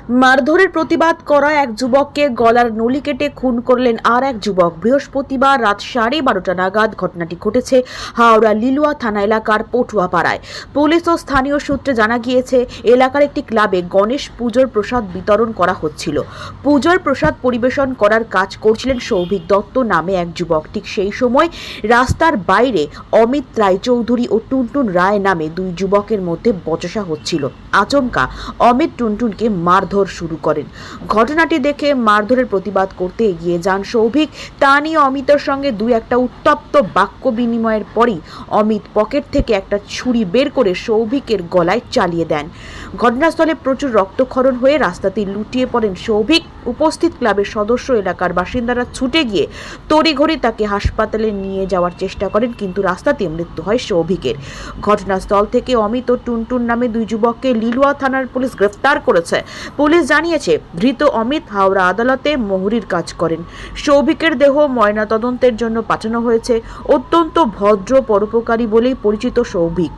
মারধরের প্রতিবাদ করা এক যুবককে গলার নলি কেটে খুন করলেন আর এক যুবক। বৃহস্পতিবার রাত 12:30 নাগাদ ঘটনাটি ঘটেছে হাওড়া লিলুয়া থানা এলাকার পটুয়াপাড়ায়। পুলিশ ও স্থানীয় সূত্রে জানা গিয়েছে, এলাকার একটি ক্লাবে গণেশ পুজোর প্রসাদ বিতরণ করা হচ্ছিল। পুজোর প্রসাদ পরিবেশন করার কাজ করছিলেন সৌভিক দত্ত নামে এক যুবক। ঠিক সেই সময় রাস্তার বাইরে অমিত রায়চৌধুরী ও টুনটুন রায় নামে দুই যুবকের মধ্যে বচসা হচ্ছিল। আচমকা অমিত টুনটুনকে মারধর শুরু করেন। ঘটনাটি দেখে মারধরের প্রতিবাদ করতে এগিয়ে যান সৌভিক। তা নিয়ে অমিতের সঙ্গে দুই একটা উত্তপ্ত বাক্য বিনিময়ের পরই অমিত পকেট থেকে একটা ছুরি বের করে সৌভিকের গলায় চালিয়ে দেন। ঘটনাস্থলে প্রচুর রক্তক্ষরণ হয়ে রাস্তাতেই লুটিয়ে পড়েন সৌভিক। উপস্থিত ক্লাবের সদস্য এলাকার বাসিন্দারা ছুটে গিয়ে তড়িঘড়ি তাকে হাসপাতালে নিয়ে যাওয়ার চেষ্টা করেন, কিন্তু রাস্তাতেই মৃত্যু হয় সৌভিকের। ঘটনাস্থল থেকে অমিত ও টুনটুন নামে দুই যুবককে লিলুয়া থানার পুলিশ গ্রেফতার করেছে। পুলিশ জানিয়েছে, ধৃত অমিত হাওড়া আদালতে মোহরির কাজ করেন। সৌভিকের দেহ ময়নাতদন্তের জন্য পাঠানো হয়েছে। অত্যন্ত ভদ্র পরোপকারী বলেই পরিচিত সৌভিক।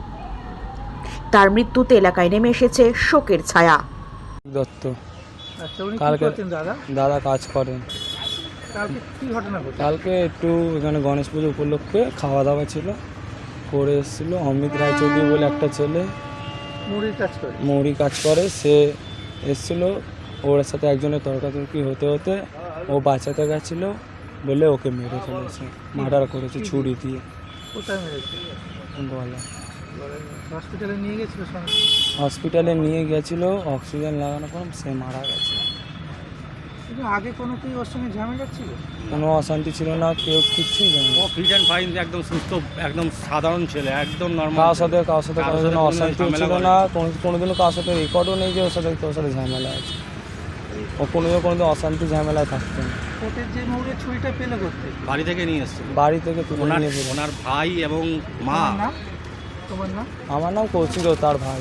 তার মৃত্যুতে এলাকায় নেমে এসেছে শোকের ছায়া। দত্ত আচ্ছা, উনি কি কালকে করতেন দাদা? দাদা কাজ করেন। কালকে কি ঘটনা ঘটে? কালকে একটু এখানে গণেশ পুজো উপলক্ষে খাওয়া দাওয়া ছিল, করে এসেছিলো। অমিত রায়চৌধুরী বলে একটা ছেলে মুড়ির কাজ করে। মৌরি কাজ করে, সে এসেছিলো। ওর সাথে একজনের তর্কাতর্কি হতে হতে ও বাঁচাতে গেছিলো বলে ওকে মেরে ফেলেছে, মার্ডার করেছে ছুরি দিয়ে কোথায় মেরেছে? গলা। হসপিটালে নিয়ে গেছিল সঙ্গে? হসপিটালে নিয়ে গেছিলো, অক্সিজেন লাগানোর পর সে মারা গেছে। কিন্তু আগে কোনো কি ওর সঙ্গে ঝামেলা ছিল? কোনো অশান্তি ছিল না, কেউ কিচ্ছুই জানে না। ও ফিট অ্যান্ড ফাইন, একদম সুস্থ, একদম সাধারণ ছেলে, একদম নর্মাল। কারোর সাথে কোনোদিনও অশান্তি ঝামেলা ছিল করে না, কোনোদিনও কারোর সাথে রেকর্ডও নেই যে ওর সাথে ঝামেলা আছে। ও কোনোদিন অশান্তি ঝামেলায় থাকতো না। কোর্টের যে মুড়ের ছুরিটা পেলে করতে? বাড়ি থেকে নিয়ে এসছে, বাড়ি থেকে তুলে নিয়ে ওনার ভাই এবং মা। তোমার নাম? তোমার নাম? আমার নাম কৌশিক, তার ভাই।